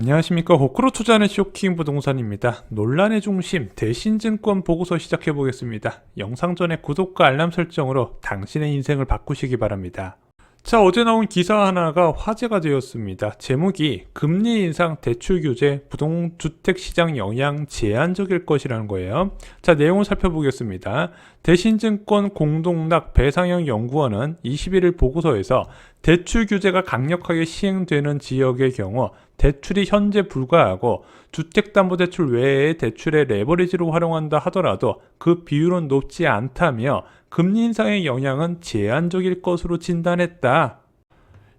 안녕하십니까. 거꾸로 투자하는 쇼킹 부동산입니다. 논란의 중심 대신증권 보고서 시작해 보겠습니다. 영상 전에 구독과 알람 설정으로 당신의 인생을 바꾸시기 바랍니다. 자, 어제 나온 기사 하나가 화제가 되었습니다. 제목이 금리 인상, 대출 규제, 부동주택시장 영향 제한적일 것이라는 거예요. 자, 내용을 살펴보겠습니다. 대신증권 공동락 배상형 연구원은 21일 보고서에서 대출 규제가 강력하게 시행되는 지역의 경우 대출이 현재 불가하고 주택담보대출 외의 대출의 레버리지로 활용한다 하더라도 그 비율은 높지 않다며 금리 인상의 영향은 제한적일 것으로 진단했다.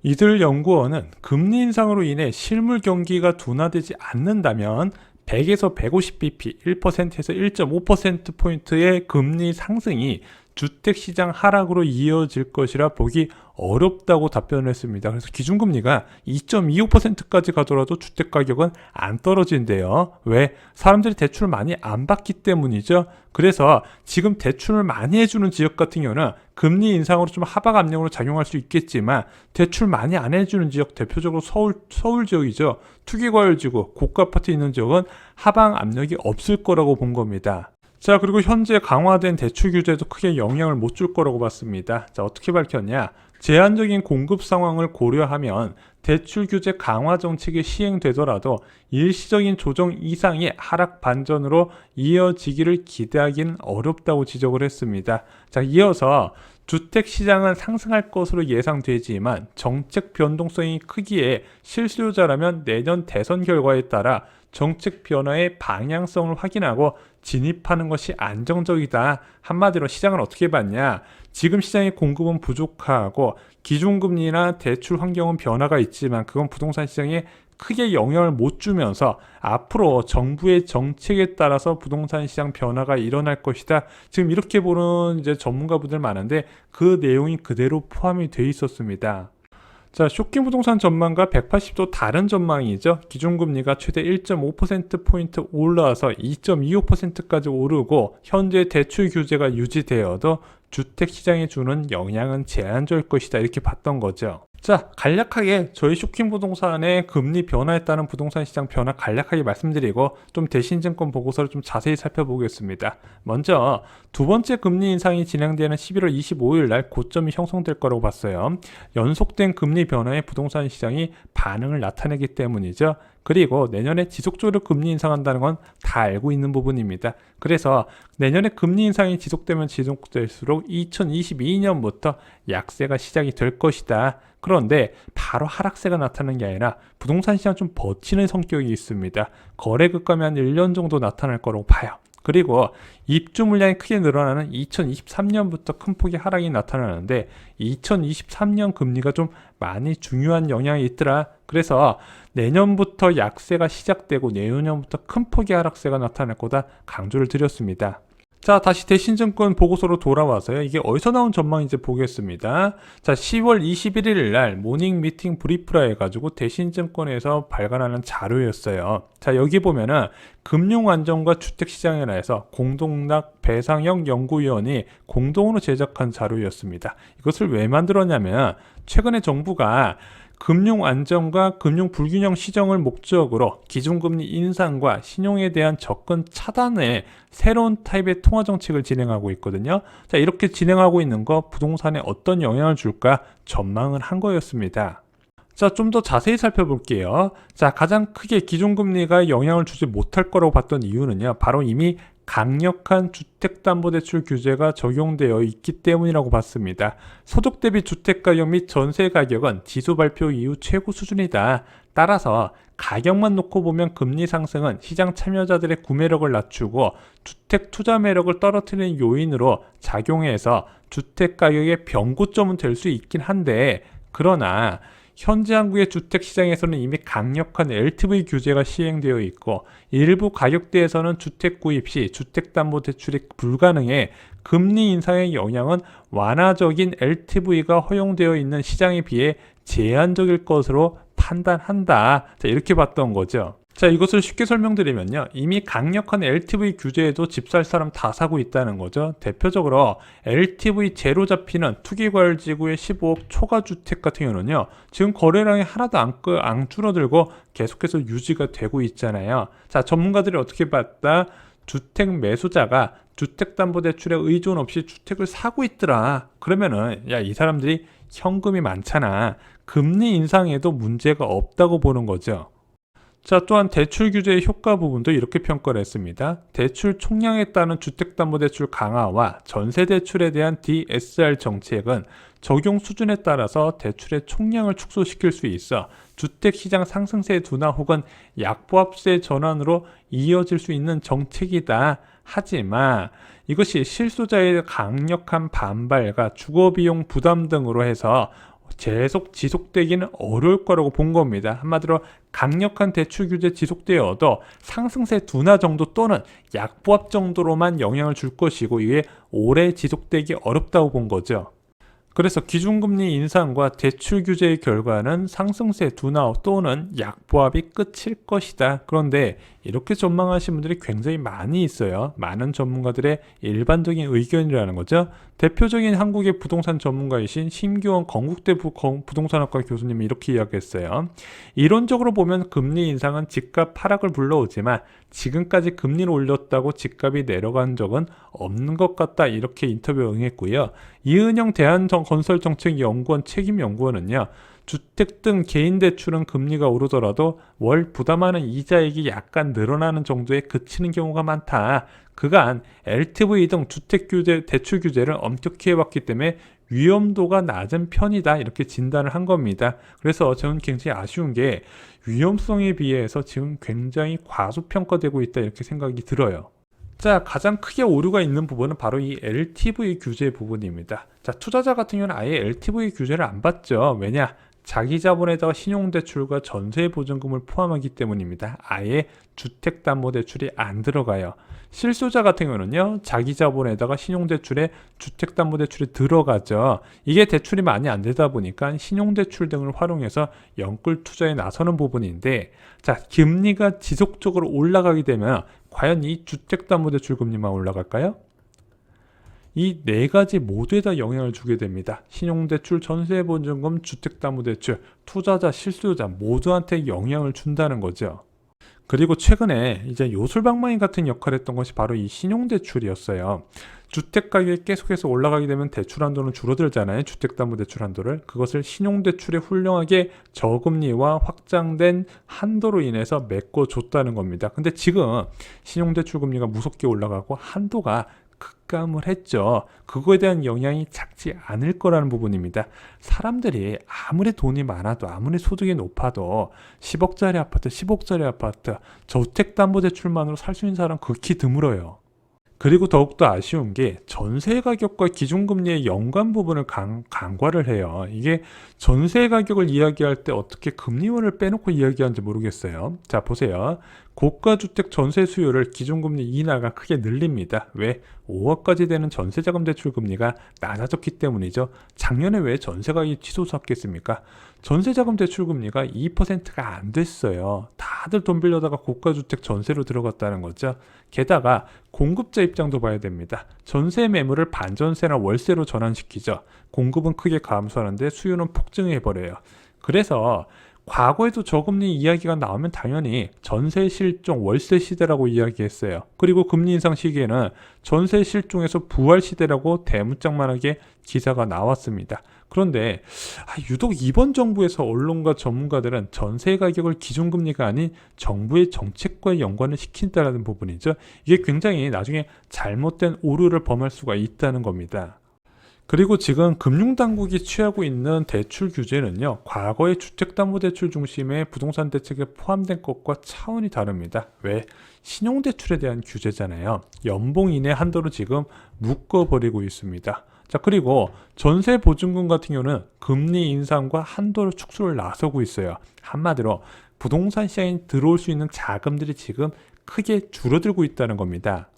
이들 연구원은 금리 인상으로 인해 실물 경기가 둔화되지 않는다면 100에서 150bp, 1%에서 1.5%포인트의 금리 상승이 주택시장 하락으로 이어질 것이라 보기 어렵다고 답변을 했습니다. 그래서 기준금리가 2.25%까지 가더라도 주택가격은 안 떨어진대요. 왜? 사람들이 대출을 많이 안 받기 때문이죠. 그래서 지금 대출을 많이 해주는 지역 같은 경우는 금리 인상으로 좀 하방 압력으로 작용할 수 있겠지만 대출 많이 안 해주는 지역, 대표적으로 서울 지역이죠. 투기과열지구, 고가 아파트 있는 지역은 하방 압력이 없을 거라고 본 겁니다. 자, 그리고 현재 강화된 대출 규제도 크게 영향을 못 줄 거라고 봤습니다. 자, 어떻게 밝혔냐? 제한적인 공급 상황을 고려하면 대출 규제 강화 정책이 시행되더라도 일시적인 조정 이상의 하락 반전으로 이어지기를 기대하기는 어렵다고 지적을 했습니다. 자, 이어서 주택시장은 상승할 것으로 예상되지만 정책 변동성이 크기에 실수요자라면 내년 대선 결과에 따라 정책 변화의 방향성을 확인하고 진입하는 것이 안정적이다. 한마디로 시장을 어떻게 봤냐? 지금 시장의 공급은 부족하고 기준금리나 대출 환경은 변화가 있지만 그건 부동산 시장에 크게 영향을 못 주면서 앞으로 정부의 정책에 따라서 부동산 시장 변화가 일어날 것이다. 지금 이렇게 보는 이제 전문가분들 많은데 그 내용이 그대로 포함이 돼 있었습니다. 자, 쇼킹 부동산 전망과 180도 다른 전망이죠. 기준금리가 최대 1.5%포인트 올라와서 2.25%까지 오르고 현재 대출 규제가 유지되어도 주택시장에 주는 영향은 제한적일 것이다. 이렇게 봤던 거죠. 자, 간략하게 저희 쇼킹 부동산의 금리 변화에 따른 부동산 시장 변화 간략하게 말씀드리고 좀 대신증권 보고서를 좀 자세히 살펴보겠습니다. 먼저 두 번째 금리 인상이 진행되는 11월 25일 날 고점이 형성될 거라고 봤어요. 연속된 금리 변화에 부동산 시장이 반응을 나타내기 때문이죠. 그리고 내년에 지속적으로 금리 인상한다는 건 다 알고 있는 부분입니다. 그래서 내년에 금리 인상이 지속될수록 2022년부터 약세가 시작이 될 것이다. 그런데 바로 하락세가 나타나는 게 아니라 부동산 시장 좀 버티는 성격이 있습니다. 거래 급감이 한 1년 정도 나타날 거라고 봐요. 그리고 입주 물량이 크게 늘어나는 2023년부터 큰 폭의 하락이 나타나는데 2023년 금리가 좀 많이 중요한 영향이 있더라. 그래서 내년부터 약세가 시작되고 내년부터 큰 폭의 하락세가 나타날 거다 강조를 드렸습니다. 자, 다시 대신증권 보고서로 돌아와서요. 이게 어디서 나온 전망인지 보겠습니다. 자, 10월 21일 날 모닝 미팅 브리프라 해가지고 대신증권에서 발간하는 자료였어요. 자, 여기 보면은 금융안정과 주택시장에 대해서 공동락 배상형 연구위원이 공동으로 제작한 자료였습니다. 이것을 왜 만들었냐면 최근에 정부가 금융 안정과 금융 불균형 시정을 목적으로 기준금리 인상과 신용에 대한 접근 차단에 새로운 타입의 통화 정책을 진행하고 있거든요. 자, 이렇게 진행하고 있는 거 부동산에 어떤 영향을 줄까 전망을 한 거였습니다. 자, 좀 더 자세히 살펴볼게요. 자, 가장 크게 기준금리가 영향을 주지 못할 거라고 봤던 이유는요. 바로 이미 강력한 주택담보대출 규제가 적용되어 있기 때문이라고 봤습니다. 소득 대비 주택가격 및 전세가격은 지수 발표 이후 최고 수준이다. 따라서 가격만 놓고 보면 금리 상승은 시장 참여자들의 구매력을 낮추고 주택 투자 매력을 떨어뜨리는 요인으로 작용해서 주택가격의 변고점은 될 수 있긴 한데 그러나 현재 한국의 주택시장에서는 이미 강력한 LTV 규제가 시행되어 있고 일부 가격대에서는 주택 구입 시 주택담보대출이 불가능해 금리 인상의 영향은 완화적인 LTV가 허용되어 있는 시장에 비해 제한적일 것으로 판단한다. 자, 이렇게 봤던 거죠. 자, 이것을 쉽게 설명드리면요. 이미 강력한 LTV 규제에도 집 살 사람 다 사고 있다는 거죠. 대표적으로 LTV 제로 잡히는 투기과열지구의 15억 초과주택 같은 경우는요. 지금 거래량이 하나도 안 줄어들고 계속해서 유지가 되고 있잖아요. 자, 전문가들이 어떻게 봤다? 주택 매수자가 주택담보대출에 의존 없이 주택을 사고 있더라. 그러면은 야, 이 사람들이 현금이 많잖아. 금리 인상에도 문제가 없다고 보는 거죠. 자, 또한 대출 규제의 효과 부분도 이렇게 평가를 했습니다. 대출 총량에 따른 주택담보대출 강화와 전세대출에 대한 DSR 정책은 적용 수준에 따라서 대출의 총량을 축소시킬 수 있어 주택시장 상승세 둔화 혹은 약보합세 전환으로 이어질 수 있는 정책이다. 하지만 이것이 실수자의 강력한 반발과 주거비용 부담 등으로 해서 계속 지속되기는 어려울 거라고 본 겁니다. 한마디로 강력한 대출 규제 지속되어도 상승세 둔화 정도 또는 약보합 정도로만 영향을 줄 것이고 이게 오래 지속되기 어렵다고 본 거죠. 그래서 기준금리 인상과 대출 규제의 결과는 상승세 둔화 또는 약보합이 끝일 것이다. 그런데 이렇게 전망하시는 분들이 굉장히 많이 있어요. 많은 전문가들의 일반적인 의견이라는 거죠. 대표적인 한국의 부동산 전문가이신 심규원 건국대 부동산학과 교수님이 이렇게 이야기했어요. 이론적으로 보면 금리 인상은 집값 하락을 불러오지만 지금까지 금리를 올렸다고 집값이 내려간 적은 없는 것 같다. 이렇게 인터뷰에 응했고요. 이은영 대한건설정책연구원 책임연구원은요. 주택 등 개인 대출은 금리가 오르더라도 월 부담하는 이자액이 약간 늘어나는 정도에 그치는 경우가 많다. 그간 LTV 등 주택 규제, 대출 규제를 엄격히 해왔기 때문에 위험도가 낮은 편이다. 이렇게 진단을 한 겁니다. 그래서 저는 굉장히 아쉬운 게 위험성에 비해서 지금 굉장히 과소평가되고 있다. 이렇게 생각이 들어요. 자, 가장 크게 오류가 있는 부분은 바로 이 LTV 규제 부분입니다. 자, 투자자 같은 경우는 아예 LTV 규제를 안 받죠. 왜냐? 자기 자본에다가 신용대출과 전세보증금을 포함하기 때문입니다. 아예 주택담보대출이 안 들어가요. 실소자 같은 경우는요. 자기 자본에다가 신용대출에 주택담보대출이 들어가죠. 이게 대출이 많이 안 되다 보니까 신용대출 등을 활용해서 연끌 투자에 나서는 부분인데 자, 금리가 지속적으로 올라가게 되면 과연 이 주택담보대출 금리만 올라갈까요? 이 네 가지 모두에다 영향을 주게 됩니다. 신용대출, 전세보증금, 주택담보대출, 투자자, 실수요자 모두한테 영향을 준다는 거죠. 그리고 최근에 이제 요술방망이 같은 역할을 했던 것이 바로 이 신용대출이었어요. 주택 가격이 계속해서 올라가게 되면 대출 한도는 줄어들잖아요. 주택담보대출 한도를. 그것을 신용대출에 훌륭하게 저금리와 확장된 한도로 인해서 메꿔줬다는 겁니다. 근데 지금 신용대출 금리가 무섭게 올라가고 한도가 급감을 했죠. 그거에 대한 영향이 작지 않을 거라는 부분입니다. 사람들이 아무리 돈이 많아도 아무리 소득이 높아도 10억짜리 아파트, 15억짜리 아파트, 저택담보대출만으로 살 수 있는 사람 극히 드물어요. 그리고 더욱더 아쉬운 게 전세 가격과 기준금리의 연관 부분을 간과를 해요. 이게 전세 가격을 이야기할 때 어떻게 금리원을 빼놓고 이야기하는지 모르겠어요. 자, 보세요. 고가주택 전세 수요를 기준금리 인하가 크게 늘립니다. 왜? 5억까지 되는 전세자금 대출 금리가 낮아졌기 때문이죠. 작년에 왜 전세가격이 치솟았겠습니까? 전세자금 대출 금리가 2%가 안 됐어요. 다들 돈 빌려다가 고가주택 전세로 들어갔다는 거죠. 게다가 공급자 입장도 봐야 됩니다. 전세 매물을 반전세나 월세로 전환시키죠. 공급은 크게 감소하는데 수요는 폭증해버려요. 그래서 과거에도 저금리 이야기가 나오면 당연히 전세 실종, 월세 시대라고 이야기했어요. 그리고 금리 인상 시기에는 전세 실종에서 부활 시대라고 대문짝만하게 기사가 나왔습니다. 그런데 유독 이번 정부에서 언론과 전문가들은 전세 가격을 기준금리가 아닌 정부의 정책과 연관을 시킨다는 부분이죠. 이게 굉장히 나중에 잘못된 오류를 범할 수가 있다는 겁니다. 그리고 지금 금융당국이 취하고 있는 대출 규제는요. 과거의 주택담보대출 중심의 부동산 대책에 포함된 것과 차원이 다릅니다. 왜? 신용대출에 대한 규제잖아요. 연봉 이내 한도로 지금 묶어버리고 있습니다. 자, 그리고 전세보증금 같은 경우는 금리 인상과 한도를 축소를 나서고 있어요. 한마디로 부동산 시장에 들어올 수 있는 자금들이 지금 크게 줄어들고 있다는 겁니다.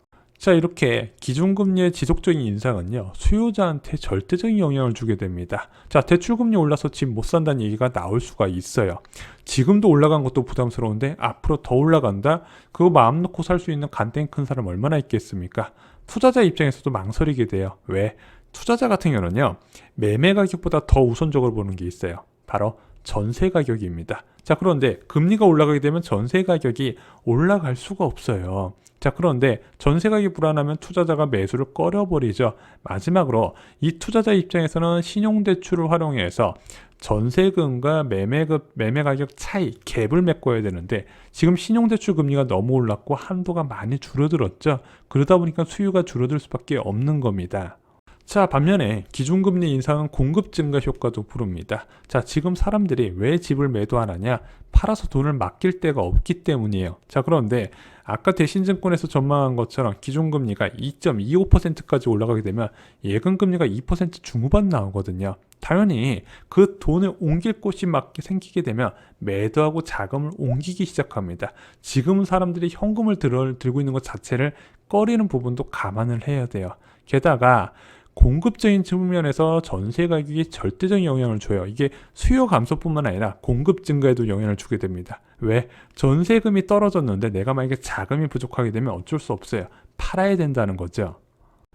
자, 이렇게 기준금리의 지속적인 인상은요, 수요자한테 절대적인 영향을 주게 됩니다. 자, 대출금리 올라서 집 못 산다는 얘기가 나올 수가 있어요. 지금도 올라간 것도 부담스러운데 앞으로 더 올라간다? 그거 마음 놓고 살 수 있는 간땡이 큰 사람 얼마나 있겠습니까? 투자자 입장에서도 망설이게 돼요. 왜? 투자자 같은 경우는요, 매매 가격보다 더 우선적으로 보는 게 있어요. 바로 전세 가격입니다. 자, 그런데 금리가 올라가게 되면 전세 가격이 올라갈 수가 없어요. 자, 그런데 전세 가격이 불안하면 투자자가 매수를 꺼려버리죠. 마지막으로 이 투자자 입장에서는 신용대출을 활용해서 전세금과 매매 가격 차이, 갭을 메꿔야 되는데 지금 신용대출 금리가 너무 올랐고 한도가 많이 줄어들었죠. 그러다 보니까 수요가 줄어들 수밖에 없는 겁니다. 자, 반면에 기준금리 인상은 공급 증가 효과도 부릅니다. 자, 지금 사람들이 왜 집을 매도 안 하냐? 팔아서 돈을 맡길 데가 없기 때문이에요. 자, 그런데 아까 대신증권에서 전망한 것처럼 기준금리가 2.25%까지 올라가게 되면 예금금리가 2% 중후반 나오거든요. 당연히 그 돈을 옮길 곳이 맞게 생기게 되면 매도하고 자금을 옮기기 시작합니다. 지금 사람들이 현금을 들고 있는 것 자체를 꺼리는 부분도 감안을 해야 돼요. 게다가 공급적인 측면에서 전세 가격이 절대적인 영향을 줘요. 이게 수요 감소뿐만 아니라 공급 증가에도 영향을 주게 됩니다. 왜? 전세금이 떨어졌는데 내가 만약에 자금이 부족하게 되면 어쩔 수 없어요. 팔아야 된다는 거죠.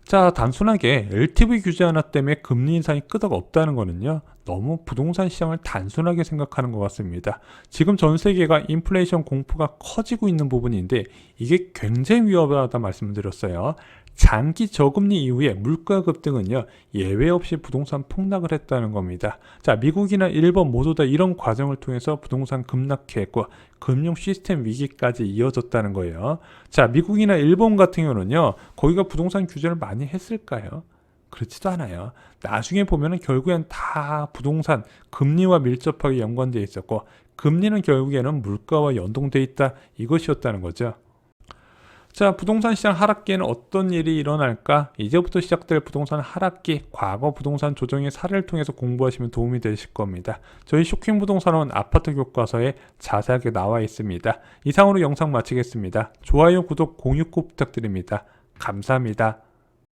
자, 단순하게 LTV 규제 하나 때문에 금리 인상이 끄덕없다는 거는요, 너무 부동산 시장을 단순하게 생각하는 것 같습니다. 지금 전 세계가 인플레이션 공포가 커지고 있는 부분인데 이게 굉장히 위험하다 말씀드렸어요. 장기 저금리 이후에 물가 급등은요, 예외 없이 부동산 폭락을 했다는 겁니다. 자, 미국이나 일본 모두 다 이런 과정을 통해서 부동산 급락했고 금융 시스템 위기까지 이어졌다는 거예요. 자, 미국이나 일본 같은 경우는요, 거기가 부동산 규제를 많이 했을까요? 그렇지도 않아요. 나중에 보면은 결국엔 다 부동산 금리와 밀접하게 연관되어 있었고 금리는 결국에는 물가와 연동되어 있다, 이것이었다는 거죠. 자, 부동산 시장 하락기에는 어떤 일이 일어날까? 이제부터 시작될 부동산 하락기, 과거 부동산 조정의 사례를 통해서 공부하시면 도움이 되실 겁니다. 저희 쇼킹부동산원 아파트 교과서에 자세하게 나와 있습니다. 이상으로 영상 마치겠습니다. 좋아요, 구독, 공유 꼭 부탁드립니다. 감사합니다.